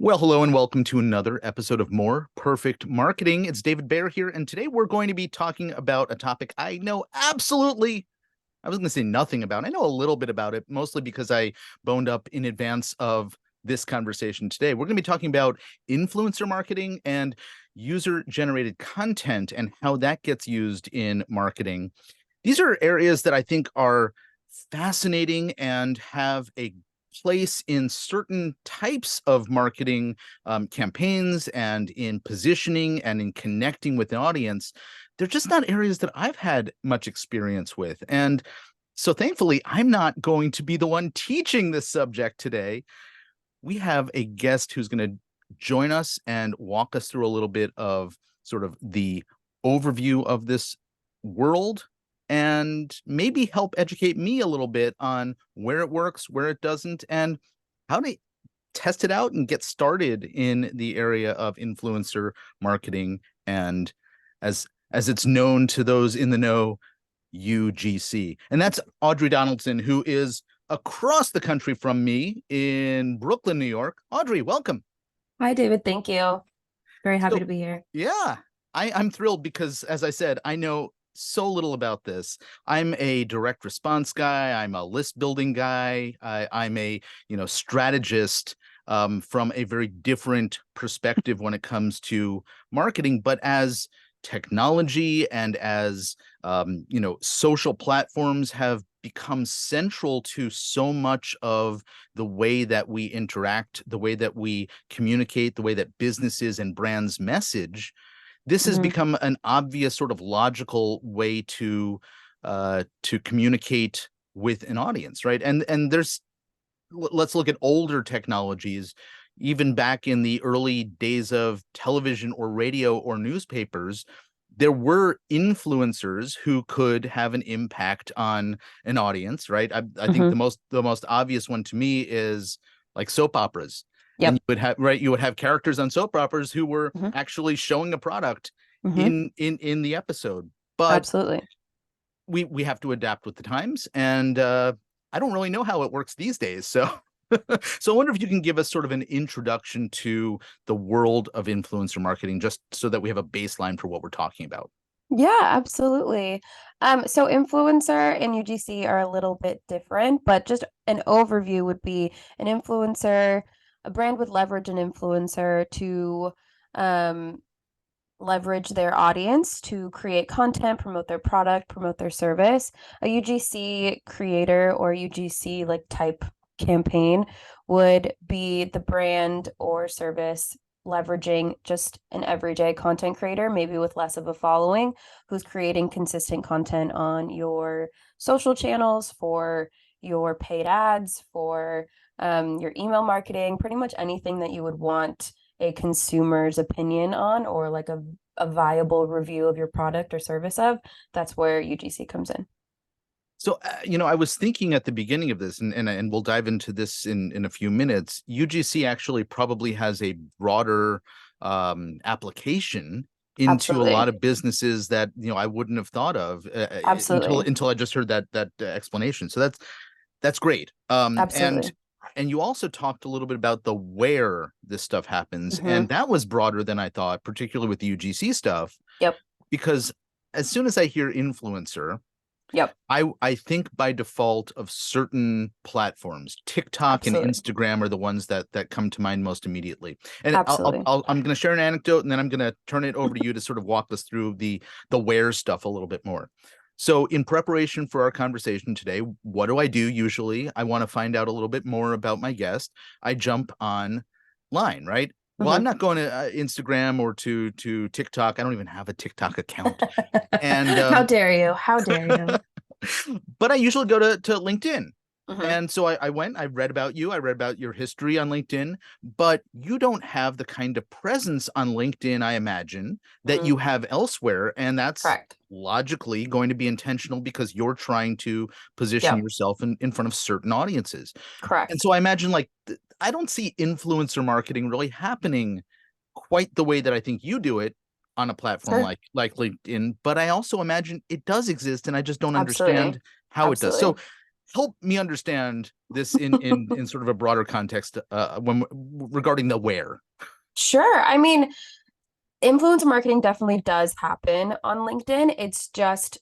Well, hello and welcome to another episode of More Perfect Marketing. It's David Baer here, and today we're going to be talking about a topic I know absolutely, I was going to say nothing about. I know a little bit about it, mostly because I boned up in advance of this conversation today. We're going to be talking about influencer marketing and user-generated content and how that gets used in marketing. These are areas that I think are fascinating and have a place in certain types of marketing campaigns and in positioning and in connecting with the audience. They're just not areas that I've had much experience with. And so thankfully, I'm not going to be the one teaching this subject today. We have a guest who's going to join us and walk us through a little bit of sort of the overview of this world and maybe help educate me a little bit on where it works, where it doesn't, and how to test it out and get started in the area of influencer marketing and as it's known to those in the know, UGC. And that's Audrey Donaldson, who is across the country from me in Brooklyn, New York. Audrey, welcome. Hi, David. Thank you. Very happy So, to be here. yeah, I'm thrilled because, as I said, I know so little about this. I'm a direct response guy. I'm a list building guy. I'm a strategist from a very different perspective when it comes to marketing. But as technology and as social platforms have become central to so much of the way that we interact, the way that we communicate, the way that businesses and brands message, this has Mhm. become an obvious sort of logical way to communicate with an audience, right? And there's let's look at older technologies, even back in the early days of television or radio or newspapers. There were influencers who could have an impact on an audience, right? I think Mhm. the most obvious one to me is like soap operas. And Yep. you would have characters on soap operas who were Mhm. actually showing a product Mhm. in the episode. But Absolutely. we have to adapt with the times, and I don't really know how it works these days. So so I wonder if you can give us sort of an introduction to the world of influencer marketing, just so that we have a baseline for what we're talking about. Yeah, absolutely. So influencer and UGC are a little bit different, but just an overview would be an influencer, a brand would leverage an influencer to um, leverage their audience to create content, promote their product, promote their service. A UGC creator or UGC like type campaign would be the brand or service leveraging just an everyday content creator, maybe with less of a following, who's creating consistent content on your social channels for your paid ads, for your email marketing, pretty much anything that you would want a consumer's opinion on or like a viable review of your product or service of, that's where UGC comes in. So, I was thinking at the beginning of this, and we'll dive into this in a few minutes. UGC actually probably has a broader application into a Absolutely. lot of businesses that I wouldn't have thought of until Absolutely. I just heard that explanation. So that's great. And Absolutely. you also talked a little bit about the where this stuff happens, and Hmm. that was broader than I thought, particularly with the UGC stuff, Yep. because as soon as I hear influencer, Yep. I think by default of certain platforms. TikTok and Absolutely. Instagram are the ones that come to mind most immediately. And Absolutely. I'm going to share an anecdote, and then I'm going to turn it over to you to sort of walk us through the where stuff a little bit more. So, in preparation for our conversation today, what do I do usually? I want to find out a little bit more about my guest. I jump online, right? Well, I'm Hmm. not going to Instagram or to TikTok. I don't even have a TikTok account. And How dare you? How dare you? but I usually go to LinkedIn. Hmm. And so I went, I read about you, I read about your history on LinkedIn, but you don't have the kind of presence on LinkedIn, I imagine, that Hmm. you have elsewhere. And that's Correct. logically going to be intentional because you're trying to position Yep. yourself in front of certain audiences. And Correct. so I imagine like I don't see influencer marketing really happening quite the way that I think you do it on a platform Sure. like LinkedIn, but I also imagine it does exist and I just don't Absolutely. understand how it does. So Absolutely. help me understand this in sort of a broader context when regarding the where. Sure. I mean, influencer marketing definitely does happen on LinkedIn. It's just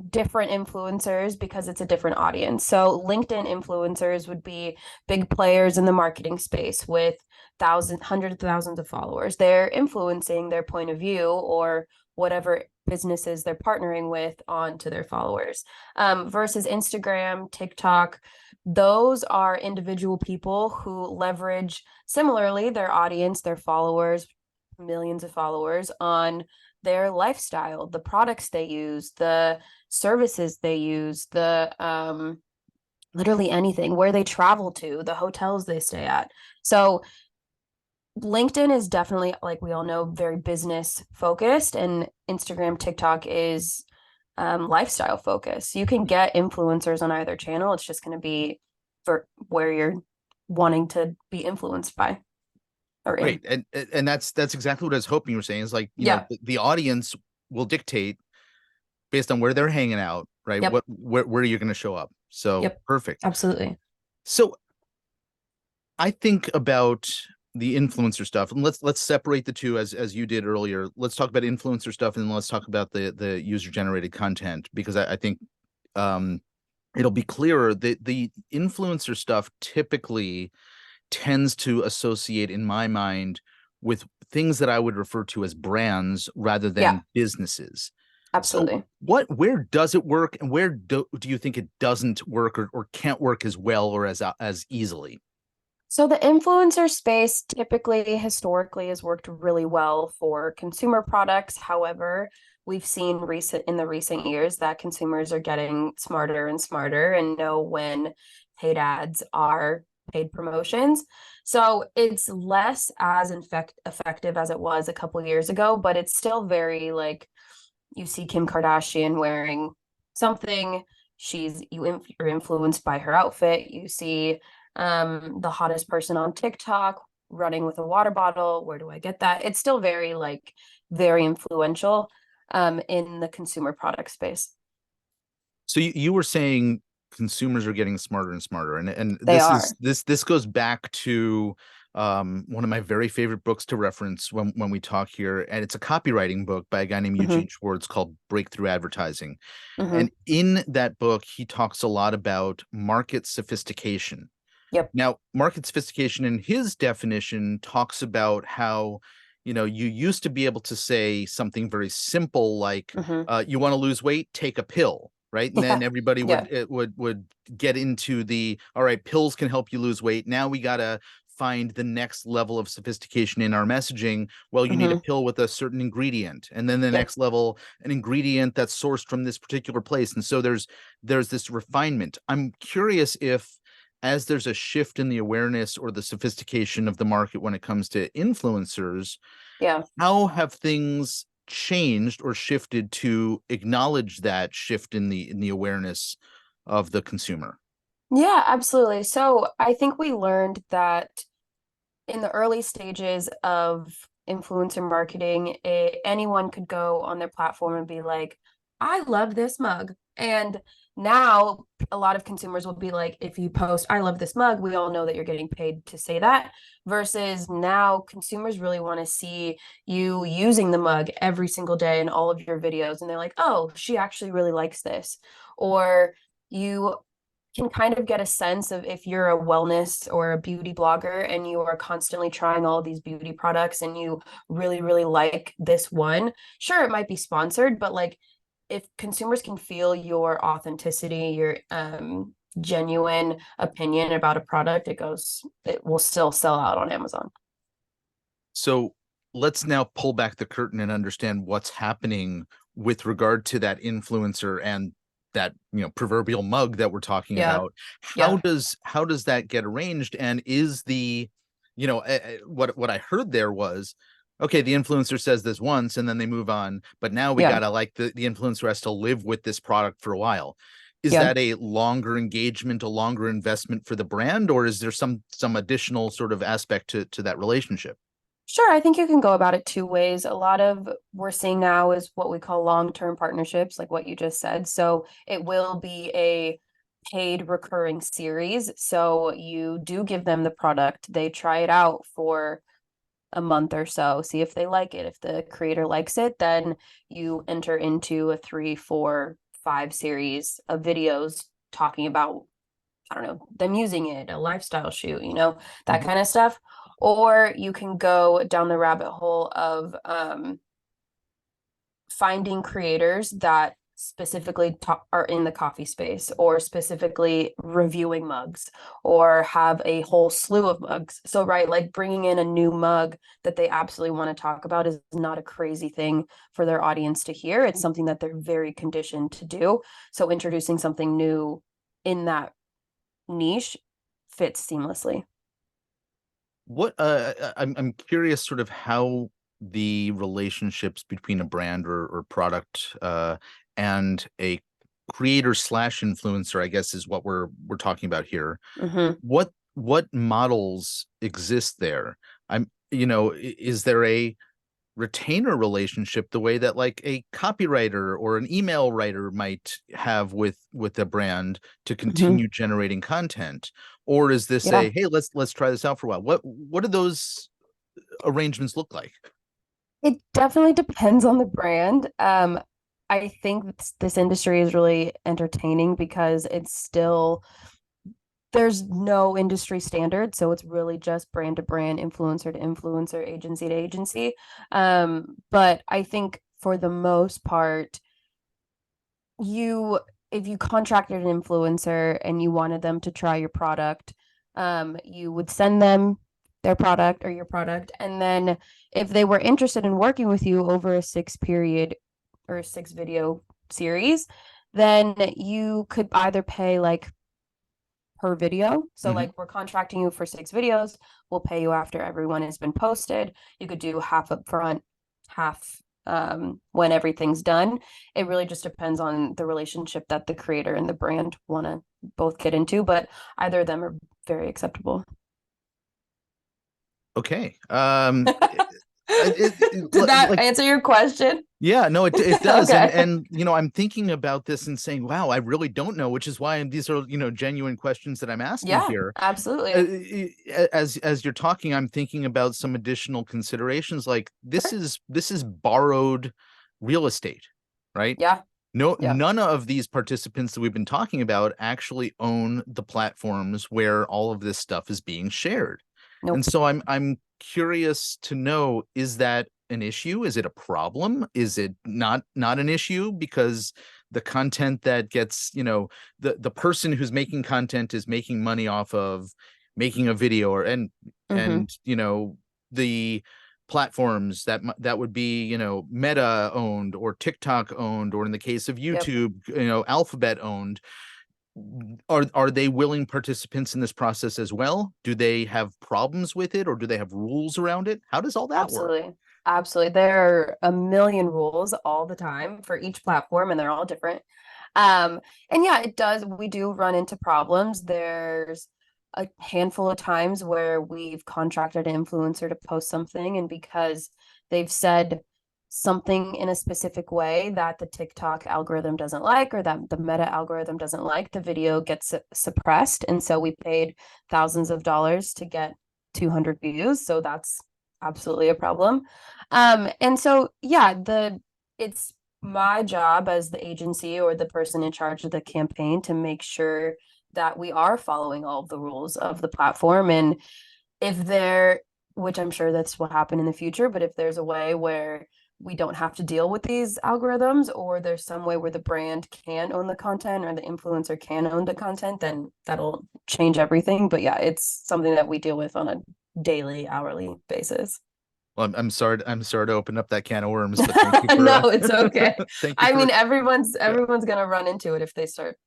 different influencers because it's a different audience. So LinkedIn influencers would be big players in the marketing space with thousands, hundreds of thousands of followers. They're influencing their point of view or whatever businesses they're partnering with onto their followers. Versus Instagram, TikTok, those are individual people who leverage similarly their audience, their followers, millions of followers on their lifestyle, the products they use, the services they use, the literally anything, where they travel to, the hotels they stay at. So LinkedIn is definitely, like we all know, very business focused, and Instagram, TikTok is lifestyle focused. You can get influencers on either channel. It's just going to be for where you're wanting to be influenced by or in. Right. And that's exactly what I was hoping you were saying, is like, Yeah. the audience will dictate based on where they're hanging out, right? Yep. Where you're going to show up. So Yep. perfect. Absolutely. So I think about the influencer stuff, and let's separate the two as you did earlier. Let's talk about influencer stuff, and then let's talk about the user generated content, because I think um, it'll be clearer that the influencer stuff typically tends to associate, in my mind, with things that I would refer to as brands rather Yeah. than businesses. So Absolutely. where does it work, and where do you think it doesn't work, or can't work as well or as easily? So the influencer space typically historically has worked really well for consumer products. However, we've seen in the recent years that consumers are getting smarter and smarter and know when paid ads are paid promotions. So it's less as effective as it was a couple years ago, but it's still very like you see Kim Kardashian wearing something, you're influenced by her outfit. You see the hottest person on TikTok running with a water bottle. Where do I get that? It's still very like very influential in the consumer product space. So you were saying consumers are getting smarter and smarter, and They this is are. this goes back to one of my very favorite books to reference when we talk here, and it's a copywriting book by a guy named Mm-hmm. Eugene Schwartz called Breakthrough Advertising. Mm-hmm. And in that book, he talks a lot about market sophistication. Yep. Now, market sophistication in his definition talks about how, you used to be able to say something very simple like, Mm-hmm. you want to lose weight, take a pill, right? And then Yeah. everybody Yeah. would get into the, all right, pills can help you lose weight. Now we gotta find the next level of sophistication in our messaging. Well, you need a Mm-hmm. pill with a certain ingredient, and then the Yep. next level, an ingredient that's sourced from this particular place. And so there's this refinement. I'm curious if, as there's a shift in the awareness or the sophistication of the market when it comes to influencers, Yeah. how have things changed or shifted to acknowledge that shift in the awareness of the consumer? Yeah, absolutely. So I think we learned that in the early stages of influencer marketing, anyone could go on their platform and be like, I love this mug. And now a lot of consumers will be like, if you post, I love this mug, we all know that you're getting paid to say that. Versus now, consumers really want to see you using the mug every single day in all of your videos. And they're like, oh, she actually really likes this. Or you can kind of get a sense of if you're a wellness or a beauty blogger and you are constantly trying all these beauty products and you really, really like this one. Sure, it might be sponsored, but like if consumers can feel your authenticity, your genuine opinion about a product, it will still sell out on Amazon. So let's now pull back the curtain and understand what's happening with regard to that influencer and that, proverbial mug that we're talking Yeah. about. how Yeah. does how does that get arranged, and is the, what I heard there was, okay, the influencer says this once and then they move on, but now we Yeah. gotta, like, the influencer has to live with this product for a while. Is Yeah. that a longer engagement, a longer investment for the brand, or is there some additional sort of aspect to that relationship? Sure, I think you can go about it two ways. A lot of we're seeing now is what we call long-term partnerships, like what you just said. So it will be a paid recurring series. So you do give them the product, they try it out for a month or so, see if they like it. If the creator likes it, then you enter into a 3, 4, 5 series of videos talking about, I don't know, them using it, a lifestyle shoot, that Mhm. kind of stuff. Or you can go down the rabbit hole of finding creators that specifically are in the coffee space, or specifically reviewing mugs, or have a whole slew of mugs. So, right, like bringing in a new mug that they absolutely want to talk about is not a crazy thing for their audience to hear. It's something that they're very conditioned to do. So introducing something new in that niche fits seamlessly. What I'm curious sort of how the relationships between a brand or product and a creator slash influencer, I guess, is what we're talking about here. Mm-hmm. What models exist there? Is there a retainer relationship the way that like a copywriter or an email writer might have with a brand to Mm-hmm. continue generating content, or is this Yeah. a hey, let's try this out for a while? What do those arrangements look like? It definitely depends on the brand. I think this industry is really entertaining because it's still, there's no industry standard, so it's really just brand to brand, influencer to influencer, agency to agency. But I think for the most part, you if you contracted an influencer and you wanted them to try your product, you would send them their product or your product, and then if they were interested in working with you over a 6 period or 6 video series, then you could either pay like per video. So Mhm. like we're contracting you for 6 videos, we'll pay you after everyone has been posted. You could do half up front, half when everything's done. It really just depends on the relationship that the creator and the brand want to both get into, but either of them are very acceptable. Okay. Did that Like answer your question? yeah, no, it does, Okay. and I'm thinking about this and saying, wow, I really don't know, which is why these are genuine questions that I'm asking Yeah, here. absolutely. As you're talking, I'm thinking about some additional considerations. Like Sure. this is borrowed real estate, right? Yeah. No, Yeah. none of these participants that we've been talking about actually own the platforms where all of this stuff is being shared. And Nope. so I'm curious to know, is that an issue? Is it a problem? Is it not an issue because the content that gets, the person who's making content is making money off of making a video, or Mm-hmm. and the platforms that would be Meta owned or TikTok owned, or in the case of Yep. YouTube, Alphabet owned. Are they willing participants in this process as well? Do they have problems with it, or do they have rules around it? How does all that work? Absolutely. Absolutely. There are a million rules all the time for each platform, and they're all different. And yeah, it does. We do run into problems. There's a handful of times where we've contracted an influencer to post something, and because they've said something in a specific way that the TikTok algorithm doesn't like, or that the Meta algorithm doesn't like, the video gets suppressed. And so we paid thousands of dollars to get 200 views. So that's absolutely a problem. And so yeah, it's my job as the agency or the person in charge of the campaign to make sure that we are following all of the rules of the platform. And if there, which I'm sure that's what happen in the future, but if there's a way where we don't have to deal with these algorithms, or there's some way where the brand can own the content or the influencer can own the content, then that'll change everything. But yeah, it's something that we deal with on a daily, hourly basis. Well, I'm sorry to open up that can of worms, but thank you for No, it's okay. thank you I for mean, everyone's yeah. everyone's gonna run into it if they start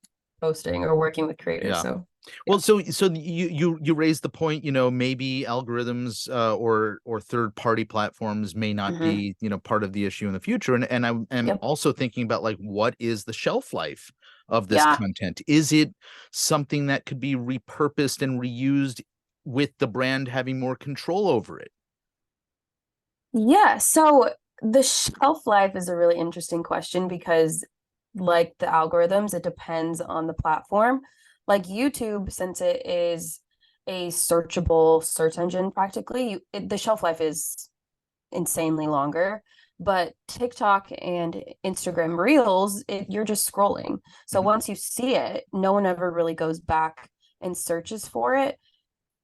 posting or working with creators. Yeah. So yeah. Well, so you raised the point, maybe algorithms or third party platforms may not Hmm. be, part of the issue in the future. And I am Yep. also thinking about like what is the shelf life of this Yeah. content? Is it something that could be repurposed and reused with the brand having more control over it? Yeah. So the shelf life is a really interesting question because, like the algorithms, it depends on the platform. Like YouTube, since it is a searchable search engine practically, the shelf life is insanely longer. But TikTok and Instagram Reels, you're just scrolling. So Mhm. once you see it, no one ever really goes back and searches for it.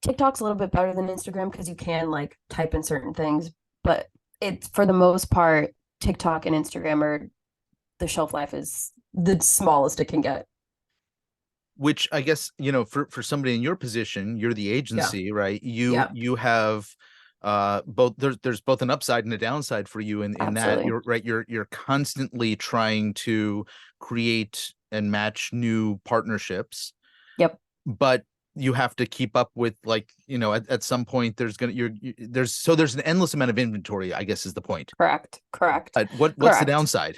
TikTok's a little bit better than Instagram because you can like type in certain things, but it's for the most part, TikTok and Instagram are the shelf life is the smallest it can get. Which I guess, for somebody in your position, you're the Yeah. agency, right? You Yeah, you have both, there's both an upside and a downside for you in that absolutely. you're right, you're constantly trying to create and match new partnerships, Yep. but you have to keep up with, like, at some point there's gonna there's an endless amount of inventory, I guess, is the point. Correct. Correct. But what's the Correct. downside?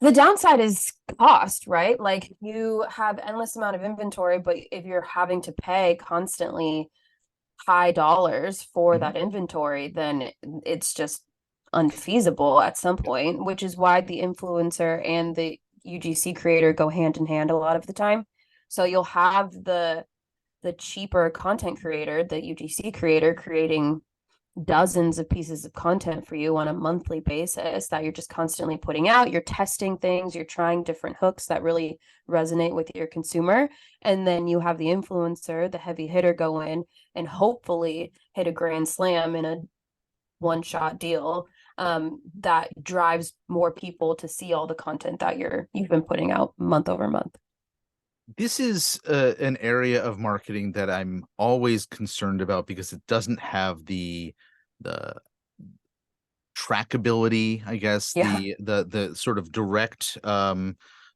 The downside is cost, right? Like you have endless amount of inventory, but if you're having to pay constantly high dollars for Mhm. that inventory, then it's just unfeasible at some point, which is why the influencer and the UGC creator go hand in hand a lot of the time. So you'll have the cheaper content creator, the UGC creator creating dozens of pieces of content for you on a monthly basis that you're just constantly putting out. You're testing things, you're trying different hooks that really resonate with your consumer. And then you have the influencer, the heavy hitter, go in and hopefully hit a grand slam in a one shot deal that drives more people to see all the content that you've been putting out month over month. This is an area of marketing that I'm always concerned about because it doesn't have the trackability, I guess, Yeah. the sort of direct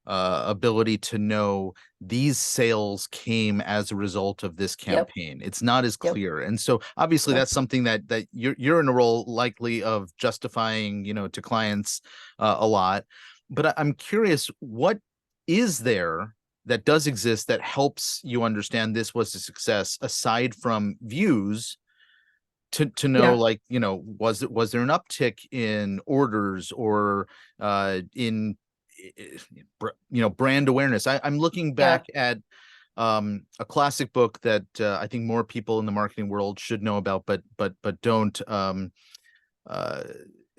ability to know these sales came as a result of this Yep. campaign. It's not as Yep. clear. And so obviously Yep. that's something that you're in a role likely of justifying, to clients a lot. But I'm curious, what is there that does exist that helps you understand this was a success aside from views, to know, Yeah. like, was there an uptick in orders or in brand awareness? I'm looking Yeah. back at a classic book that I think more people in the marketing world should know about, but don't, uh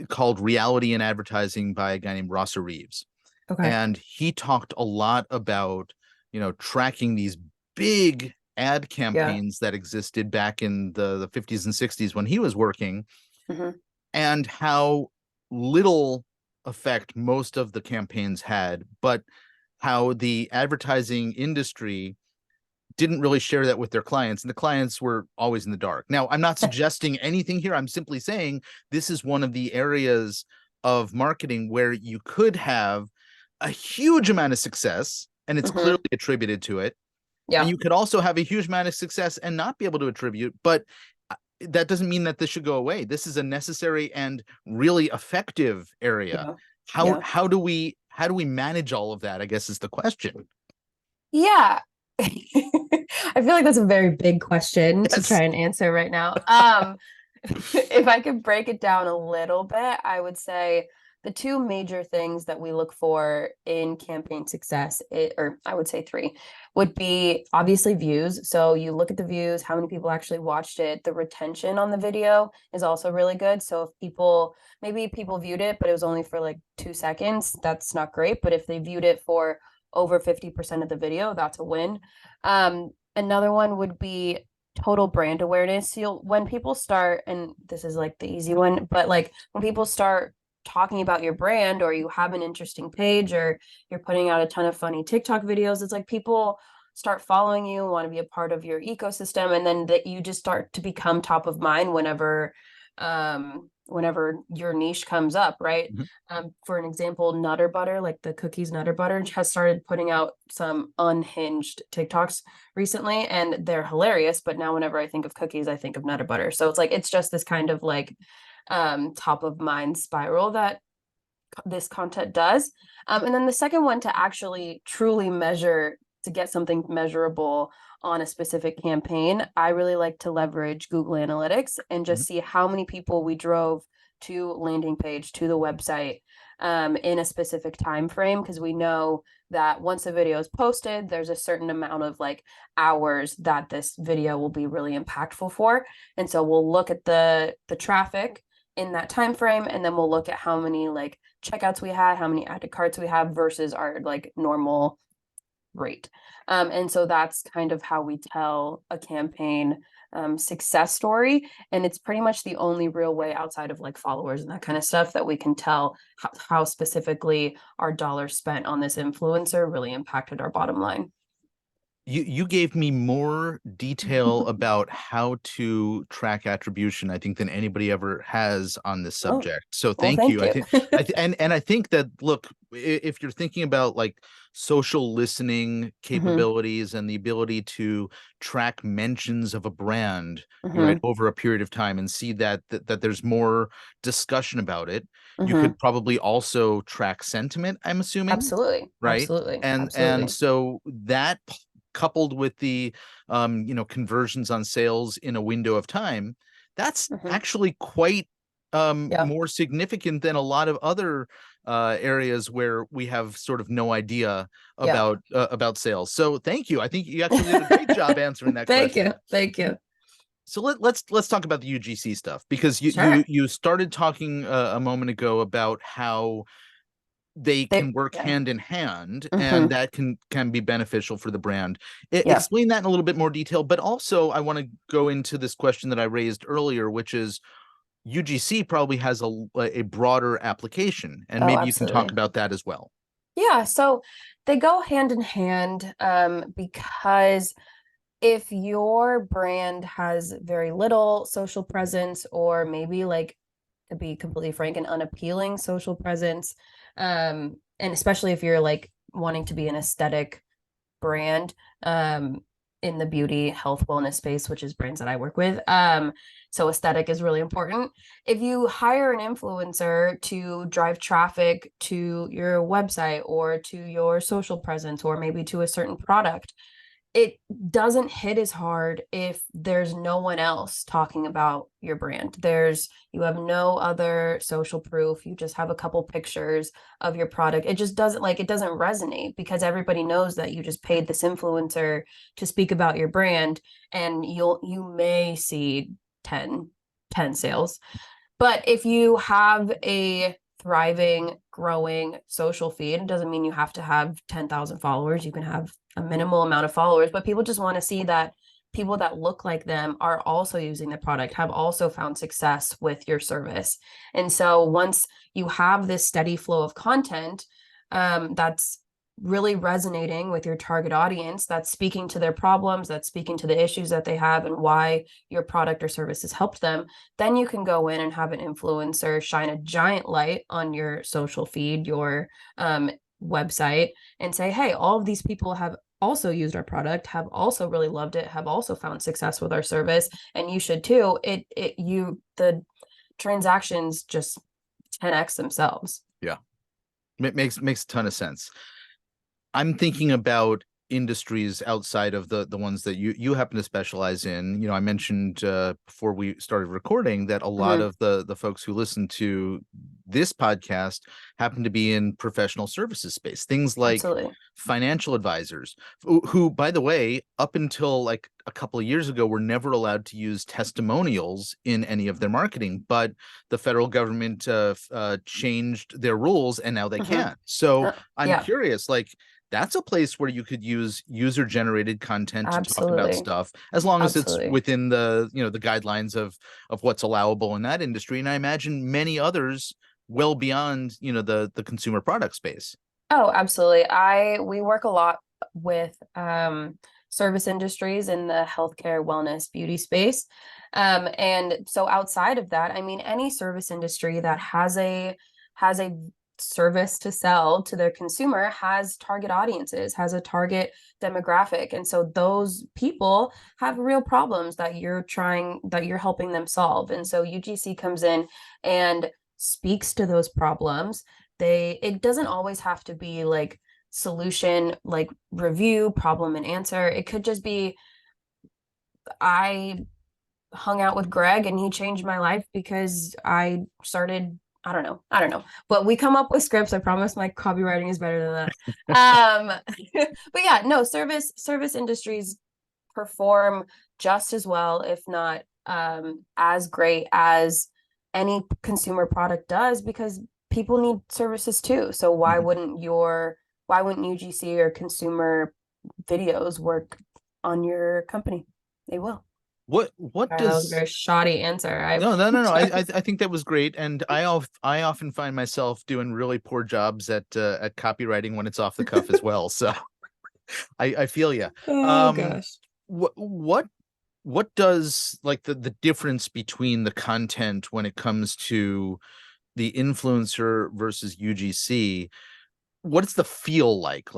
called Reality in Advertising by a guy named Rosser Reeves. Okay. And he talked a lot about, tracking these big ad Yeah. campaigns that existed back in the 50s and 60s when he was working, Hmm. and how little effect most of the campaigns had, but how the advertising industry didn't really share that with their clients, and the clients were always in the dark. Now, I'm not suggesting anything here. I'm simply saying this is one of the areas of marketing where you could have a huge amount of success and it's clearly Hmm. attributed to it. And Yeah. you could also have a huge amount of success and not be able to attribute, but that doesn't mean that this should go away. This is a necessary and really effective area. Yeah. How Yeah. how do we how do we manage all of that, I guess, is the question. Yeah. I feel like that's a very big question to Yes. try and answer right now. If I could break it down a little bit, I would say the two major things that we look for in campaign success, or I would say three, would be obviously views. So you look at the views, how many people actually watched it. The retention on the video is also really good. So if maybe people viewed it, but it was only for like 2 seconds, that's not great. But if they viewed it for over 50% of the video, that's a win. Another one would be total brand awareness. When people start, and this is like the easy one, but like when people start talking about your brand, or you have an interesting page, or you're putting out a ton of funny TikTok videos, it's like people start following you, want to be a part of your ecosystem, and then that you just start to become top of mind whenever your niche comes up, right? Mhm. For an example, Nutter Butter, like the cookies Nutter Butter, has started putting out some unhinged TikToks recently, and they're hilarious. But now, whenever I think of cookies, I think of Nutter Butter. So it's like it's just this kind of like top of mind spiral that this content does. And then the second one, to actually truly measure, to get something measurable on a specific campaign, I really like to leverage Google Analytics and Mhm. just see how many people we drove to landing page, to the website in a specific time frame, because we know that once a video is posted, there's a certain amount of like hours that this video will be really impactful for. And so we'll look at the traffic in that time frame, and then we'll look at how many like checkouts we had, how many added carts we have versus our like normal rate. And so that's kind of how we tell a campaign success story. And it's pretty much the only real way outside of like followers and that kind of stuff that we can tell how specifically our dollars spent on this influencer really impacted our bottom line. You gave me more detail about how to track attribution, I think, than anybody ever has on this Oh, subject. So well, thank thank you. you. And I think that, look, if you're thinking about like social listening Hmm. capabilities and the ability to track mentions of a brand, right, Hmm. over a period of time and see that there's more discussion about it, you Hmm. could probably also track sentiment, I'm assuming, Absolutely. right? Absolutely. And Absolutely. so that coupled with the conversions on sales in a window of time, that's Hmm. actually quite Yeah. more significant than a lot of other areas where we have sort of no idea Yeah. about sales. So thank you. I think you actually did a great job answering that Thank you. question. Thank you. So let's talk about the UGC stuff, because you Sure. you started talking a moment ago about how they They, can work yeah. hand in hand, and Hmm. that can be beneficial for the brand. Yeah. Explain that in a little bit more detail, but also I want to go into this question that I raised earlier, which is UGC probably has a broader application, and Oh, maybe you can talk absolutely. about that as well. Yeah, so they go hand in hand because if your brand has very little social presence, or maybe like, to be completely frank, an unappealing social presence, and especially if you're like wanting to be an aesthetic brand, in the beauty, health, wellness space, which is brands that I work with. So aesthetic is really important. If you hire an influencer to drive traffic to your website or to your social presence, or maybe to a certain product, it doesn't hit as hard if there's no one else talking about your brand. You have no other social proof. You just have a couple pictures of your product. It just doesn't like, it doesn't resonate because everybody knows that you just paid this influencer to speak about your brand, and you may see 10 sales. But if you have a thriving, growing social feed, it doesn't mean you have to have 10,000 followers. You can have a minimal amount of followers, but people just want to see that people that look like them are also using the product, have also found success with your service. And so once you have this steady flow of content, that's really resonating with your target audience, that's speaking to their problems, that's speaking to the issues that they have and why your product or service has helped them, then you can go in and have an influencer shine a giant light on your social feed, your website, and say, hey, all of these people have also used our product, have also really loved it, have also found success with our service, and you should too. The transactions just 10x themselves. Yeah, it makes a ton of sense. I'm thinking about industries outside of the ones that you happen to specialize in. I mentioned before we started recording that a lot Mm-hmm. of the folks who listen to this podcast happen to be in professional services space, things like Absolutely. financial advisors, who, by the way, up until like a couple of years ago, were never allowed to use testimonials in any of their marketing, but the federal government changed their rules, and now they Mm-hmm. can. So I'm Yeah, curious, like, that's a place where you could use user generated content to talk about absolutely. stuff, as long as it's Absolutely. within the guidelines of what's allowable in that industry. And I imagine many others well beyond the consumer product space. Oh, absolutely. We work a lot with service industries in the healthcare, wellness, beauty space. And so outside of that, I mean, any service industry that has a service to sell to their consumer has target audiences, has a target demographic. And so those people have real problems that you're helping them solve. And so UGC comes in and speaks to those problems. It doesn't always have to be like solution, like review, problem and answer. It could just be, I hung out with Greg and he changed my life because I started I don't know. But we come up with scripts. I promise my copywriting is better than that. But yeah, no, service industries perform just as well, if not as great as any consumer product does, because people need services too. So Mhm. why wouldn't UGC or consumer videos work on your company? They will. What Sorry, that was a does very shoddy answer. I no. I think that was great, and I often find myself doing really poor jobs at copywriting when it's off the cuff as well. So I feel you. Oh Um, gosh. what what does like the difference between the content when it comes to the influencer versus UGC? What's the feel like?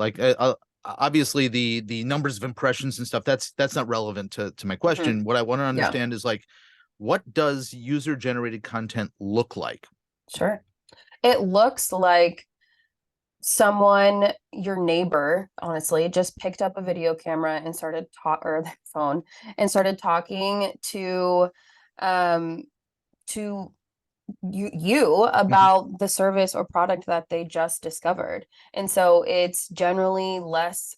Obviously the numbers of impressions and stuff, that's not relevant to my Mhm. question. What I want to Yeah, understand is like, what does user generated content look like? sure. It looks like someone, your neighbor, honestly, just picked up a video camera and started or their phone and started talking um to you Mhm. about the service or product that they just discovered. And so it's generally less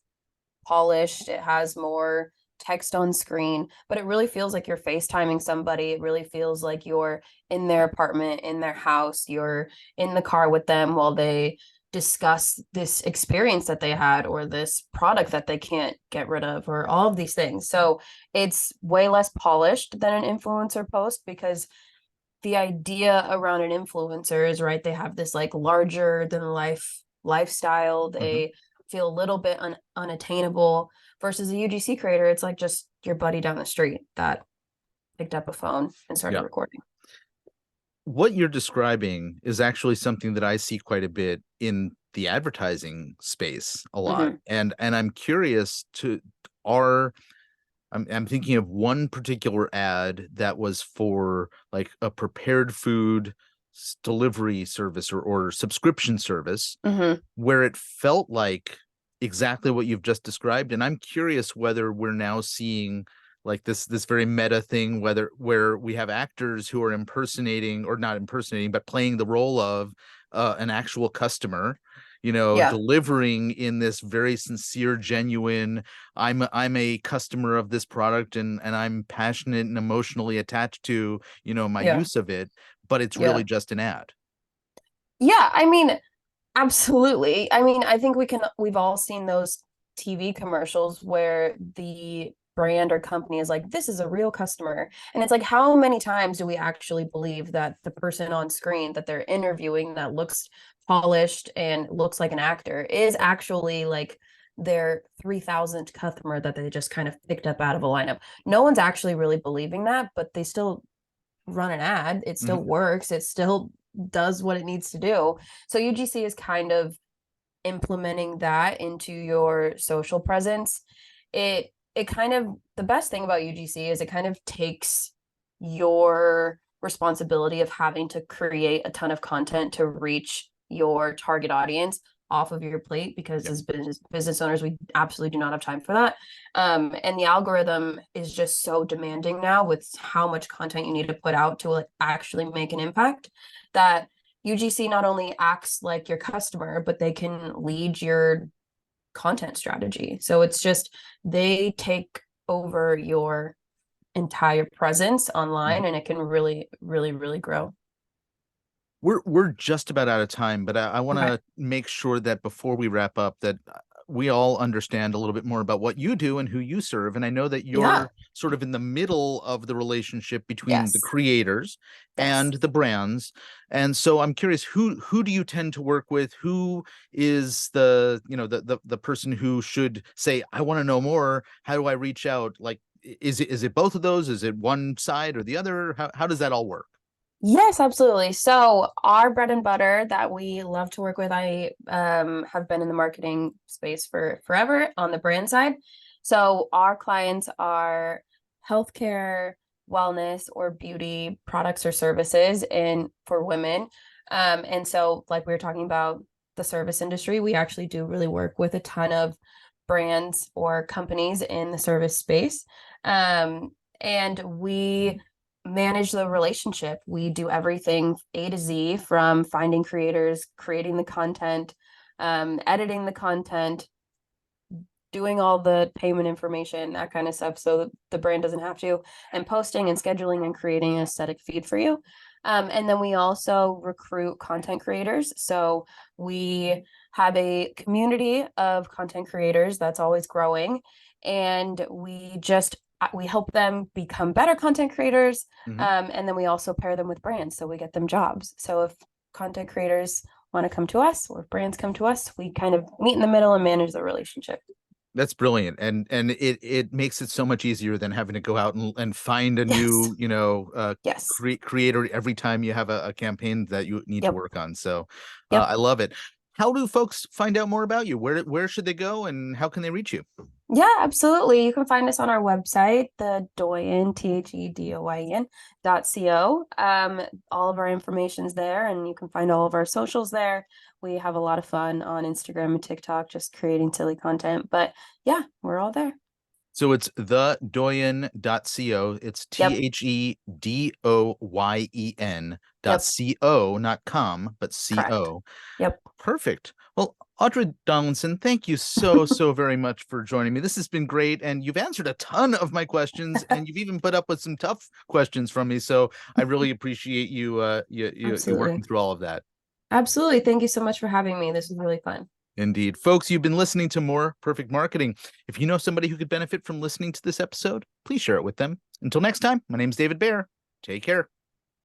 polished, it has more text on screen, but it really feels like you're FaceTiming somebody. It really feels like you're in their apartment, in their house, you're in the car with them while they discuss this experience that they had or this product that they can't get rid of or all of these things. So it's way less polished than an influencer post, because the idea around an influencer is, right, they have this like larger than life lifestyle. Mhm. They feel a little bit unattainable, versus a UGC creator, it's like just your buddy down the street that picked up a phone and started Yeah. recording. What you're describing is actually something that I see quite a bit in the advertising space a lot. Mm-hmm. And I'm curious to are I'm thinking of one particular ad that was for like a prepared food delivery service or subscription service Mm-hmm. where it felt like exactly what you've just described. And I'm curious whether we're now seeing like this very meta thing, whether where we have actors who are impersonating or not impersonating, but playing the role of an actual customer, Yeah, delivering in this very sincere, genuine, I'm a customer of this product and I'm passionate and emotionally attached to, my yeah, use of it, but it's yeah, really just an ad. yeah. I mean, absolutely. I mean, I think we've all seen those TV commercials where the brand or company is like, this is a real customer. And it's like, how many times do we actually believe that the person on screen that they're interviewing that looks polished and looks like an actor is actually like their 3,000th customer that they just kind of picked up out of a lineup? No one's actually really believing that, but they still run an ad. It still Mhm. works. It still does what it needs to do. So UGC is kind of implementing that into your social presence. It kind of, the best thing about UGC is it kind of takes your responsibility of having to create a ton of content to reach your target audience off of your plate, because Yeah. as business owners we absolutely do not have time for that. And the algorithm is just so demanding now with how much content you need to put out to like actually make an impact, that UGC not only acts like your customer, but they can lead your content strategy. So it's just, they take over your entire presence Mhm. online, and it can really, really, really grow. We're just about out of time, but I want Okay. to make sure that before we wrap up, that we all understand a little bit more about what you do and who you serve. And I know that Yeah. you're sort of in the middle of the relationship between the Yes. creators Yes. and the brands. And so I'm curious, who do you tend to work with? Who is the person who should say, I want to know more? How do I reach out? Like, is it both of those? Is it one side or the other? How does that all work? Yes, absolutely. So our bread and butter that we love to work with, I have been in the marketing space for forever on the brand side. So our clients are healthcare, wellness, or beauty products or services and for women. And so like we were talking about the service industry, we actually do really work with a ton of brands or companies in the service space. And we manage the relationship. We do everything A to Z, from finding creators, creating the content, editing the content, doing all the payment information, that kind of stuff, so the brand doesn't have to, and posting and scheduling and creating an aesthetic feed for you. And then we also recruit content creators. So we have a community of content creators that's always growing, and we help them become better content creators. And then we also pair them with brands, so we get them jobs. So if content creators want to come to us, or if brands come to us, we kind of meet in the middle and manage the relationship. That's brilliant, and it makes it so much easier than having to go out and find a Yes. new Yes. creator every time you have a campaign that you need to Yep. work on. So Yep. I love it. How do folks find out more about you? Where should they go, and how can they reach you? Yeah, absolutely. You can find us on our website, the Doyen, THEDOYN.co. All of our information's there, and you can find all of our socials there. We have a lot of fun on Instagram and TikTok, just creating silly content. But yeah, we're all there. So it's thedoyen.co. It's Yep. THEDOYEN dot Yep. co, not com, but Correct. co. Yep. Perfect. Well, Audrey Donaldson, thank you so very much for joining me. This has been great, and you've answered a ton of my questions, and you've even put up with some tough questions from me. So I really appreciate you Absolutely. working through all of that. Absolutely. Thank you so much for having me. This was really fun. Indeed. Folks, you've been listening to More Perfect Marketing. If you know somebody who could benefit from listening to this episode, please share it with them. Until next time, my name's David Baer. Take care.